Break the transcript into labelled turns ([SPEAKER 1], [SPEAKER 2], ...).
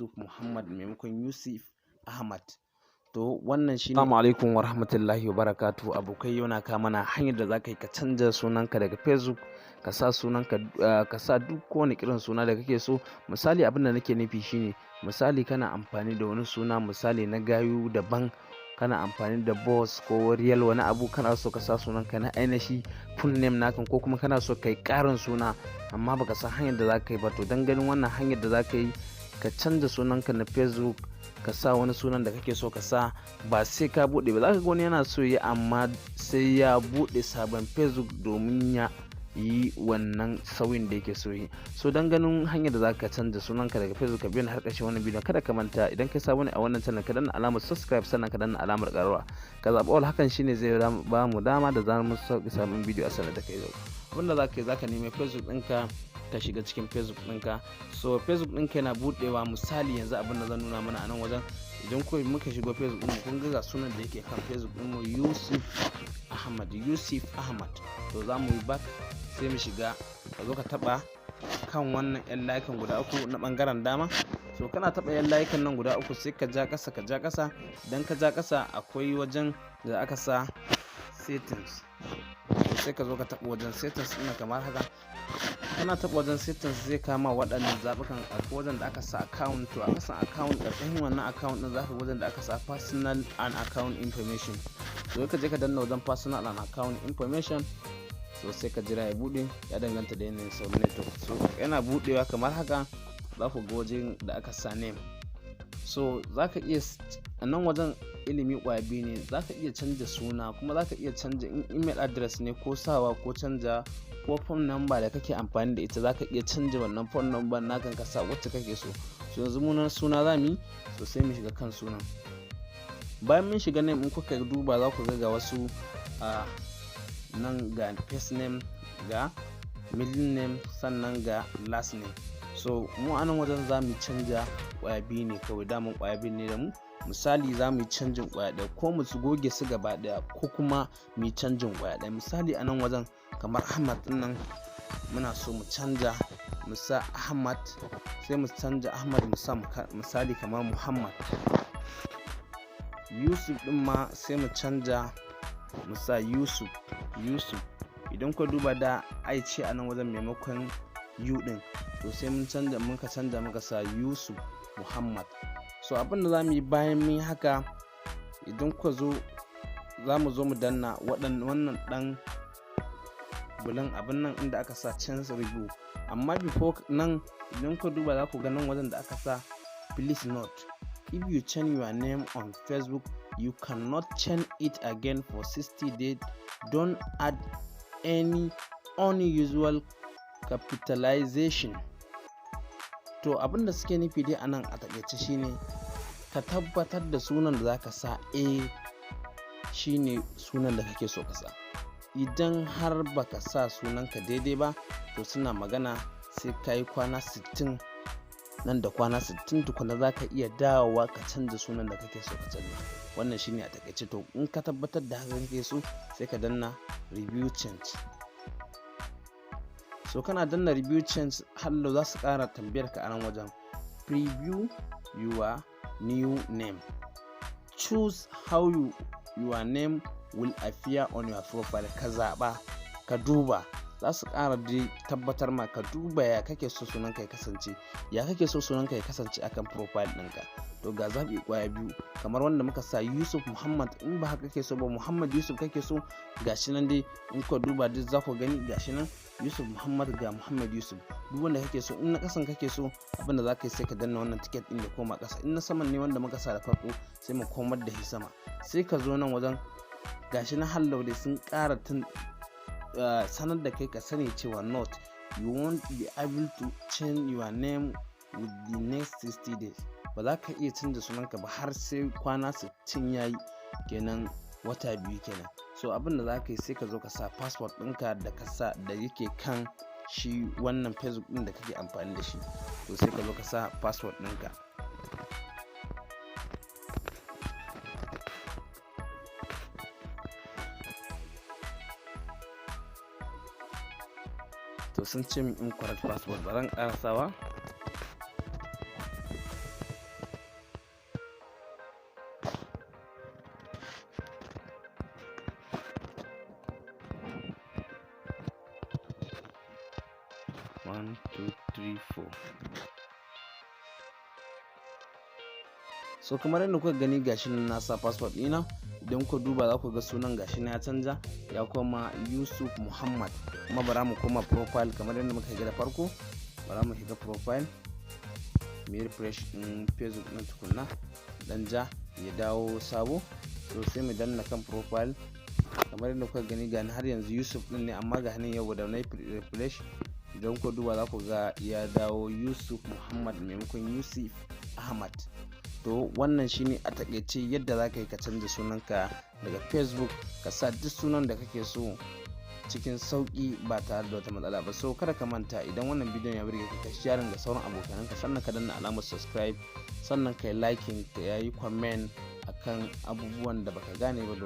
[SPEAKER 1] Yusuf Muhammad maimakon Yusuf Ahmad. To wannan shine. Assalamu alaikum wa rahmatullahi wa barakatuh. Abokai, yau na kawo mana hanyar da zaka yi ka canza sunanka daga Facebook, ka sa sunanka ka sa duk kowane irin suna da kake so. Misali, abin da nake nufi shine, misali kana amfani da wani suna, misali na gayu daban, kana amfani da boss ko real wani abu, kana so ka sa sunanka na ainihi full name nakan, ko kuma kana so kai karin suna amma baka san hanyar da zaka yi ba. To dan ganin wannan hanyar da zaka yi ka canza sunanka na Facebook, ka sa wani sunan da kake so ka sa, ba sai ka bude ba. Zaka ga wani yana so yi amma sai ya bude sabon Facebook domin ya yi wannan sauyin da yake so yi. So dan ganin hanyar da zaka canza sunanka daga Facebook, ka biyo ni har ƙarshen wannan bidiyon. Kada ka manta, idan kai sabo ne a wannan channel, ka danna alamar subscribe, sannan ka danna alamar ƙararrawa, ka zaɓi all. Hakan shine zai ba mu dama da zamu sauki sabon bidiyo a sanar da kai yau. Abinda zaka yi, zaka nemi Facebook ɗinka, ka shiga cikin Facebook ɗinka. So Facebook ɗinka yana buɗewa. Misali yanzu abin da zan nuna mana a nan wajen, idan ko muka shigo Facebook ɗinmu, kun ga sunan da yake kan Facebook ɗinmu Yusuf Ahmad. To za mu yi back, sai mu shiga, ka zo ka taɓa kan wannan yan layukan guda uku na ɓangaren dama. So kana taɓa yan layukan nan guda uku, sai ka ja ƙasa, idan ka ja ƙasa akwai wajen da aka sa settings. Sai ka zo ka taɓa wajen settings ɗin kamar haka. Kana taɓa wajen settings zai kama waɗannan zaɓukan. Akwai wajen da aka sa account. To a kasan account, ƙarƙashin wannan account ɗin zaka wajen da aka sa personal and account information. So ka je ka danna wajen personal and account information. So sai ka jira ya buɗe, ya danganta da yanayin sauran network. So yana buɗewa kamar haka, za ku ga wajen da aka sa name. So zaka iya a nan wajen ilimi ƙwaya biyu ne, zaka iya canja suna, kuma zaka iya canja email address ne, ko sawa, ko canja, ko phone number da kake amfani da ita. Zaka iya canja wannan phone number nakan ka sa wacce kake so. So yanzu mu suna zamu yi, so sai mu shiga kan sunan. Bayan mun shiga name, in kuka duba za ku ga wasu nan ga first name, ga middle name, sannan ga last name. So mu anan wajen zamu canja ƙwaya biyu ne kawai, daman ƙwaya biyu ne da mu. Misali za mu yi canjin ƙwaya ɗaya, ko mu goge su gaba ɗaya, ko kuma mu yi canjin ƙwaya ɗaya. Misali a nan wajen kamar Ahmad ɗin nan, muna so mu canja, mu sa Ahmad, sai mu canja Ahmad mu sa misali kamar Muhammad. Yusuf ɗin ma sai mu canja, mu sa Yusuf. Idan ku duba da ai ce a nan wajen maimakon U ɗin, to sai mun canja, muka sa Yusuf Muhammad. So abin da za mu yi bayan mun yi haka, idan ku zo, za mu zo mu danna wannan ɗan bulan abin nan inda aka sa change review. Amma before nan, idan ku duba za ku ga nan wajen da aka sa please note, if you change your name on Facebook, you cannot change it again for 60 days. Don't add any unusual capitalization. To abin da suke nufi dai anan a takaice shine, ka tabbatar da sunan da zaka sa shine sunan da kake so ka sa. Idan har baka sa sunanka daidai ba, to suna magana sai ka yi kwana 60. Nan da kwana 60 tukuna zaka iya dawowa ka canza sunan da kake so ka canza. Wannan shine a takaice. To in ka tabbatar da haka kake so, sai ka danna review change. So kana danna review change, hallo za su ƙara tambayar ka a nan wajen preview your new name. Choose how your name will appear on your profile. Ka zaɓa, ka duba. Za su ƙara dai tabbatar ma, ka duba ya kake so sunanka ya kasance, akan profile ɗinka. To ga zaɓi ƙwaya biyu, kamar wanda muka sa Yusuf Muhammad. In ba haka kake so ba, Muhammad Yusuf kake so, gashi nan dai in ku duba duk za ku gani, gashi nan Yusuf Muhammad ga Muhammad Yusuf. Duk wanda kake so. In na ƙasan kake so, abin da za ka yi sai ka danna wannan ticket ɗin ya koma ƙasa. In na saman ne wanda muka sa da farko, sai mu komar da shi sama. Sai ka zo nan wajen, gashi na hallau dai sun ƙara sanar da kai, ka sani cewa note, you won't be able to change your name with the next 60 days. Ba za ka iya canza sunanka ba har sai kwana 60 yayi, kenan wata biyu kenan. So abin da za ka yi, sai ka zo ka sa password ɗinka da ka sa da yake kan shi wannan Facebook ɗin da kake amfani da shi. To sai ka zo ka sa password ɗinka. To sun ce min incorrect password, ba zan ƙarasawa. 1 2 3 4. So kamar yadda kuka gani gashi nan na sa password ɗina, idan ku duba za ku ga sunan gashi na ya canja ya koma Yusuf Muhammad. Kuma bara mu koma profile kamar yadda muka ga da farko, bara mu shiga profile mu refresh din Facebook na tukunna dan ja ya dawo sabo. So sai mu danna kan profile kamar yadda kuka gani ga har yanzu Yusuf din ne, amma ga nan yau da na refresh idan ku duba za ku ga ya dawo Yusuf Muhammad maimakon Yusuf Ahmad. To wannan shine a takaice yadda za ka yi ka canza sunanka daga Facebook ka sa duk sunan da kake so cikin sauki ba tare da wata matsala ba. So kada ka manta, idan wannan bidiyon ya burge ka share ga sauran abokananka, sannan ka danna alamar subscribe, sannan ka yi liking ka yi comment akan abubuwan da baka gane ba.